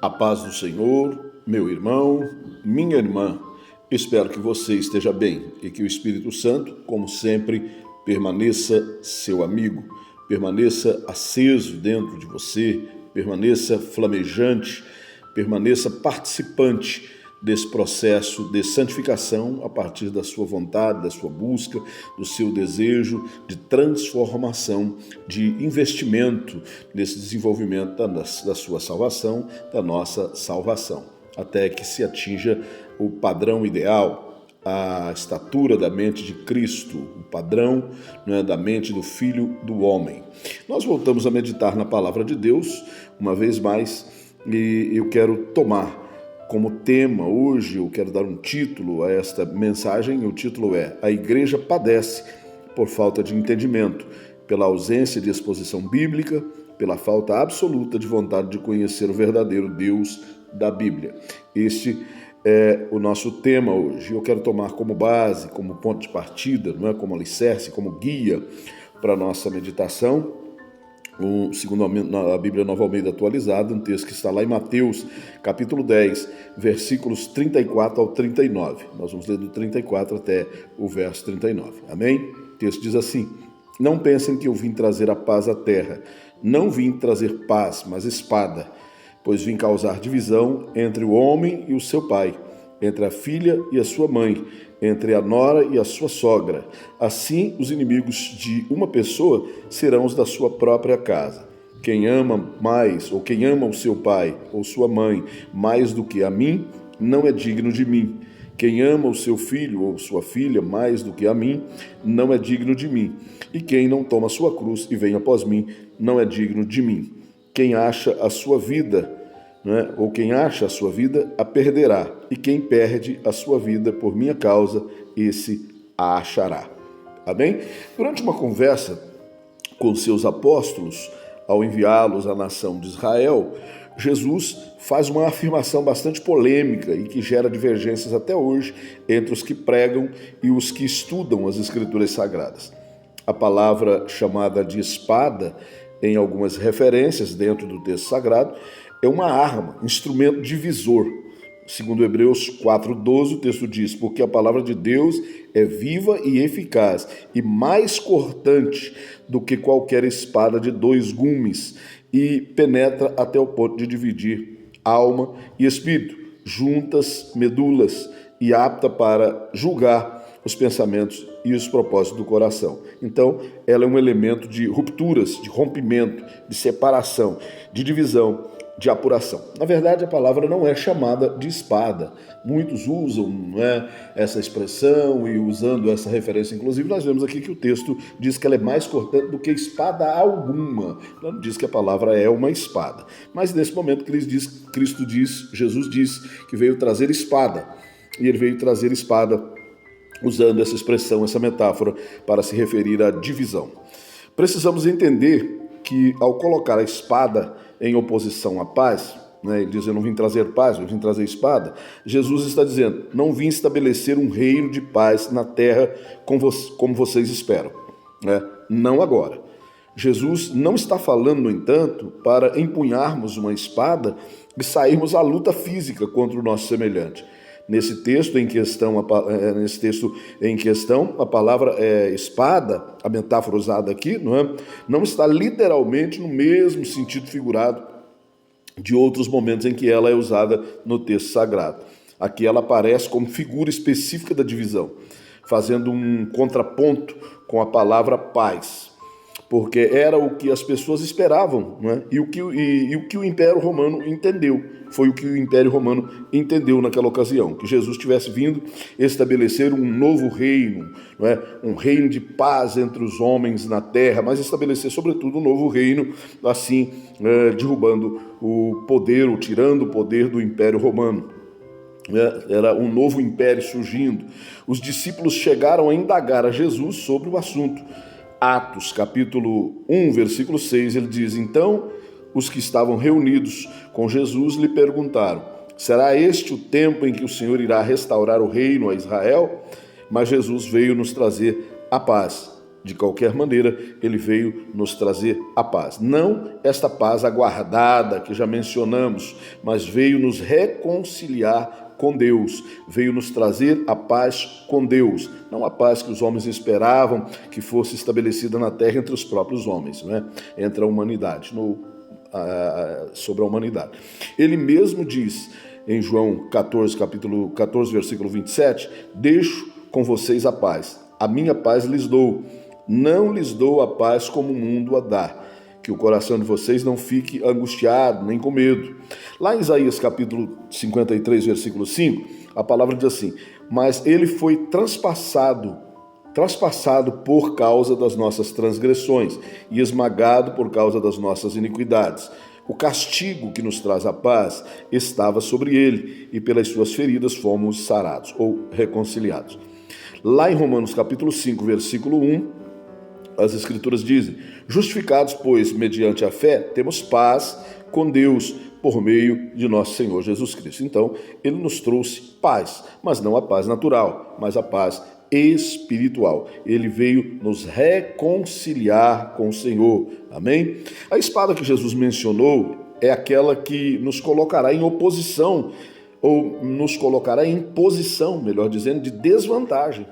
A paz do Senhor, meu irmão, minha irmã. Espero que você esteja bem e que o Espírito Santo, como sempre, permaneça seu amigo, permaneça aceso dentro de você, permaneça flamejante, permaneça participante desse processo de santificação a partir da sua vontade, da sua busca, do seu desejo de transformação, de investimento nesse desenvolvimento da sua salvação, da nossa salvação, até que se atinja o padrão ideal, a estatura da mente de Cristo, o padrão, da mente do Filho do Homem. Nós voltamos a meditar na Palavra de Deus, uma vez mais, e eu quero tomar como tema hoje, eu quero dar um título a esta mensagem. O título é: A Igreja padece por falta de entendimento, pela ausência de exposição bíblica, pela falta absoluta de vontade de conhecer o verdadeiro Deus da Bíblia. Este é o nosso tema hoje. Eu quero tomar como base, como ponto de partida, não é, como alicerce, como guia para a nossa meditação, segundo a Bíblia Nova Almeida atualizada, um texto que está lá em Mateus, capítulo 10, versículos 34 ao 39. Nós vamos ler do 34 até o verso 39. Amém? O texto diz assim: Não pensem que eu vim trazer a paz à terra. Não vim trazer paz, mas espada, pois vim causar divisão entre o homem e o seu pai, entre a filha e a sua mãe, entre a nora e a sua sogra. Assim, os inimigos de uma pessoa serão os da sua própria casa. Quem ama mais, ou quem ama o seu pai ou sua mãe mais do que a mim, não é digno de mim. Quem ama o seu filho ou sua filha mais do que a mim, não é digno de mim. E quem não toma sua cruz e vem após mim, não é digno de mim. Quem acha a sua vida, ou quem acha a sua vida, a perderá. E quem perde a sua vida por minha causa, esse a achará. Amém? Durante uma conversa com seus apóstolos, ao enviá-los à nação de Israel, Jesus faz uma afirmação bastante polêmica e que gera divergências até hoje entre os que pregam e os que estudam as Escrituras Sagradas. A palavra chamada de espada, em algumas referências dentro do texto sagrado, é uma arma, instrumento divisor. Segundo Hebreus 4:12, o texto diz: Porque a palavra de Deus é viva e eficaz, e mais cortante do que qualquer espada de dois gumes, e penetra até o ponto de dividir alma e espírito, juntas, medulas, e apta para julgar os pensamentos e os propósitos do coração. Então, ela é um elemento de rupturas, de rompimento, de separação, de divisão, de apuração. Na verdade, a palavra não é chamada de espada. Muitos usam essa expressão, e usando essa referência, inclusive, nós vemos aqui que o texto diz que ela é mais cortante do que espada alguma. Não diz que a palavra é uma espada. Mas nesse momento, Jesus diz que veio trazer espada. E ele veio trazer espada usando essa expressão, essa metáfora, para se referir à divisão. Precisamos entender que, ao colocar a espada em oposição à paz, ele diz: Eu não vim trazer paz, eu vim trazer espada. Jesus está dizendo: Não vim estabelecer um reino de paz na terra como vocês esperam. Não agora. Jesus não está falando, no entanto, para empunharmos uma espada e sairmos à luta física contra o nosso semelhante. Nesse texto em questão, a palavra espada, a metáfora usada aqui, não está literalmente no mesmo sentido figurado de outros momentos em que ela é usada no texto sagrado. Aqui ela aparece como figura específica da divisão, fazendo um contraponto com a palavra paz, porque era o que as pessoas esperavam, e o que o Império Romano entendeu. Foi o que o Império Romano entendeu naquela ocasião, que Jesus tivesse vindo estabelecer um novo reino, um reino de paz entre os homens na terra, mas estabelecer, sobretudo, um novo reino, assim, derrubando o poder, ou tirando o poder do Império Romano. Era um novo império surgindo. Os discípulos chegaram a indagar a Jesus sobre o assunto. Atos, capítulo 1, versículo 6, ele diz: Então os que estavam reunidos com Jesus lhe perguntaram: Será este o tempo em que o Senhor irá restaurar o reino a Israel? Mas Jesus veio nos trazer a paz. De qualquer maneira, ele veio nos trazer a paz. Não esta paz aguardada que já mencionamos, mas veio nos reconciliar com Deus, veio nos trazer a paz com Deus, não a paz que os homens esperavam que fosse estabelecida na terra entre os próprios homens, né? Entre a humanidade, sobre a humanidade. Ele mesmo diz em João 14, capítulo 14, versículo 27, deixo com vocês a paz, a minha paz lhes dou, não lhes dou a paz como o mundo a dá. Que o coração de vocês não fique angustiado, nem com medo. Lá em Isaías capítulo 53, versículo 5, a palavra diz assim, mas ele foi transpassado por causa das nossas transgressões e esmagado por causa das nossas iniquidades. O castigo que nos traz a paz estava sobre ele, e pelas suas feridas fomos sarados ou reconciliados. Lá em Romanos capítulo 5, versículo 1, as Escrituras dizem, justificados, pois, mediante a fé, temos paz com Deus por meio de nosso Senhor Jesus Cristo. Então, ele nos trouxe paz, mas não a paz natural, mas a paz espiritual. Ele veio nos reconciliar com o Senhor. Amém? A espada que Jesus mencionou é aquela que nos colocará em oposição, ou nos colocará em posição, melhor dizendo, de desvantagem.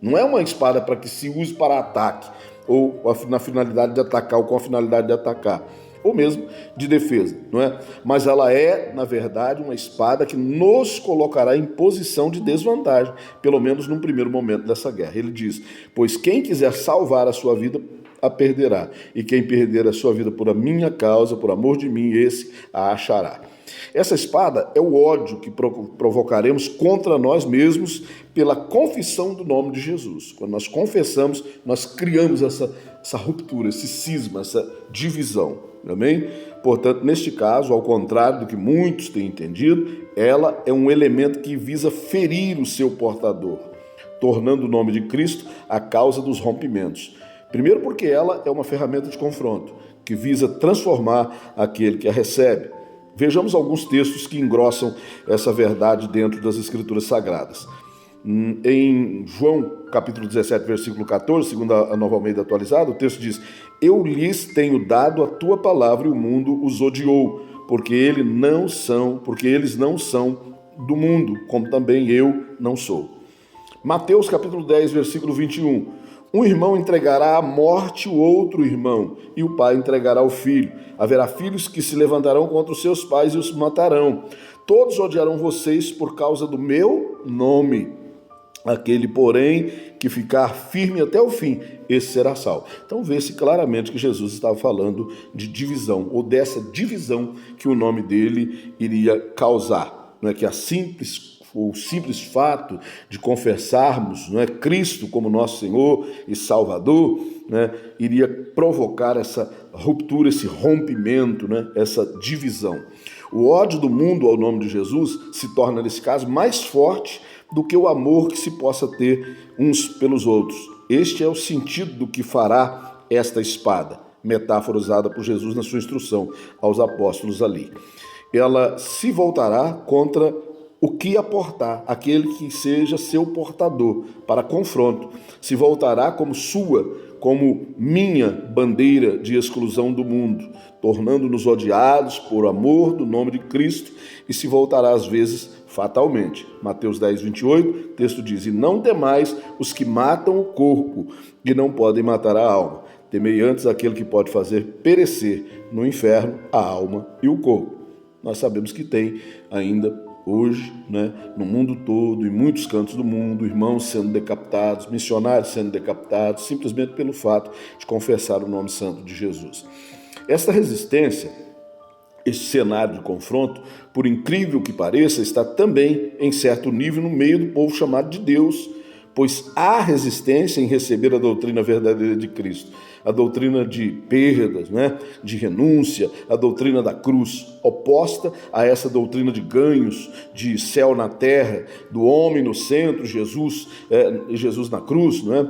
Não é uma espada para que se use para ataque, ou na finalidade de atacar, ou com a finalidade de atacar, ou mesmo de defesa, não é? Mas ela é, na verdade, uma espada que nos colocará em posição de desvantagem, pelo menos num primeiro momento dessa guerra. Ele diz, pois quem quiser salvar a sua vida, a perderá, e quem perder a sua vida por a minha causa, por amor de mim, esse a achará. Essa espada é o ódio que provocaremos contra nós mesmos pela confissão do nome de Jesus. Quando nós confessamos, nós criamos essa ruptura, esse cisma, essa divisão. Amém? Portanto, neste caso, ao contrário do que muitos têm entendido, ela é um elemento que visa ferir o seu portador, tornando o nome de Cristo a causa dos rompimentos. Primeiro porque ela é uma ferramenta de confronto, que visa transformar aquele que a recebe. Vejamos alguns textos que engrossam essa verdade dentro das Escrituras Sagradas. Em João, capítulo 17, versículo 14, segundo a Nova Almeida atualizada, o texto diz, eu lhes tenho dado a tua palavra e o mundo os odiou, porque eles não são do mundo, como também eu não sou. Mateus, capítulo 10, versículo 21, um irmão entregará à morte o outro irmão, e o pai entregará o filho. Haverá filhos que se levantarão contra os seus pais e os matarão. Todos odiarão vocês por causa do meu nome. Aquele, porém, que ficar firme até o fim, esse será salvo. Então vê-se claramente que Jesus estava falando de divisão, ou dessa divisão que o nome dele iria causar. Não é que o simples fato de confessarmos, não é, Cristo como nosso Senhor e Salvador, né, iria provocar essa ruptura, esse rompimento, né, essa divisão. O ódio do mundo ao nome de Jesus se torna, nesse caso, mais forte do que o amor que se possa ter uns pelos outros. Este é o sentido do que fará esta espada, metáfora usada por Jesus na sua instrução aos apóstolos ali. Ela se voltará contra o que aportar, aquele que seja seu portador, para confronto. Se voltará como minha bandeira de exclusão do mundo, tornando-nos odiados por amor do nome de Cristo, e se voltará às vezes fatalmente. Mateus 10, 28, o texto diz, e não temais os que matam o corpo e não podem matar a alma. Temei antes aquele que pode fazer perecer no inferno a alma e o corpo. Nós sabemos que tem ainda hoje, né, no mundo todo, em muitos cantos do mundo, irmãos sendo decapitados, missionários sendo decapitados, simplesmente pelo fato de confessar o nome santo de Jesus. Esta resistência, este cenário de confronto, por incrível que pareça, está também, em certo nível, no meio do povo chamado de Deus, pois há resistência em receber a doutrina verdadeira de Cristo, a doutrina de perdas, né, de renúncia, a doutrina da cruz, oposta a essa doutrina de ganhos, de céu na terra, do homem no centro, Jesus na cruz, não é?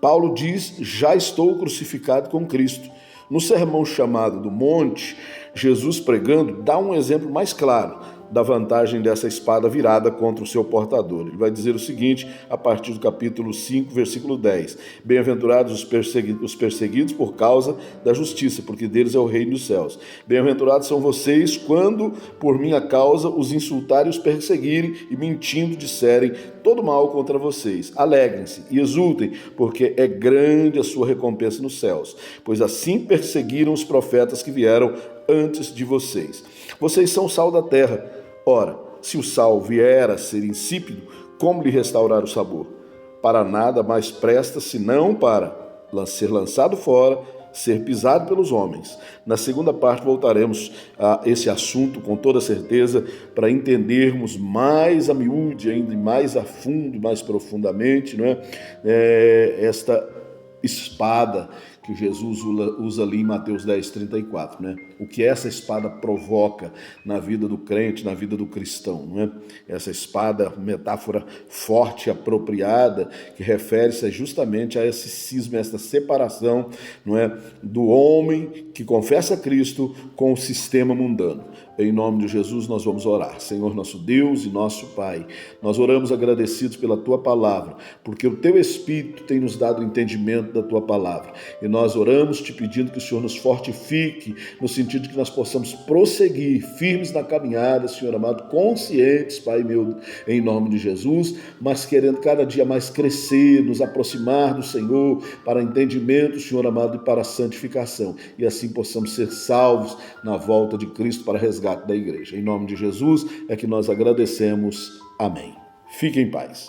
Paulo diz, já estou crucificado com Cristo. No sermão chamado do Monte, Jesus pregando dá um exemplo mais claro da vantagem dessa espada virada contra o seu portador. Ele vai dizer o seguinte, a partir do capítulo 5, versículo 10. Bem-aventurados os perseguidos por causa da justiça, porque deles é o reino dos céus. Bem-aventurados são vocês quando, por minha causa, os insultarem e os perseguirem e mentindo disserem todo mal contra vocês. Alegrem-se e exultem, porque é grande a sua recompensa nos céus, pois assim perseguiram os profetas que vieram antes de vocês. Vocês são o sal da terra. Ora, se o sal vier a ser insípido, como lhe restaurar o sabor? Para nada mais presta, senão para ser lançado fora, ser pisado pelos homens. Na segunda parte voltaremos a esse assunto com toda certeza para entendermos mais a miúde, ainda mais a fundo, mais profundamente, não é? Esta espada que Jesus usa ali em Mateus 10:34, né? O que essa espada provoca na vida do crente, na vida do cristão, não é? Essa espada, metáfora forte, apropriada, que refere-se justamente a esse cisma, a essa separação, não é? Do homem que confessa Cristo com o sistema mundano. Em nome de Jesus nós vamos orar. Senhor nosso Deus e nosso Pai, nós oramos agradecidos pela Tua palavra, porque o Teu Espírito tem nos dado o entendimento da Tua palavra. E nós oramos te pedindo que o Senhor nos fortifique, no sentido de que nós possamos prosseguir firmes na caminhada, Senhor amado, conscientes, Pai meu, em nome de Jesus, mas querendo cada dia mais crescer, nos aproximar do Senhor para entendimento, Senhor amado, e para santificação. E assim possamos ser salvos na volta de Cristo para resgate da igreja. Em nome de Jesus é que nós agradecemos. Amém. Fique em paz.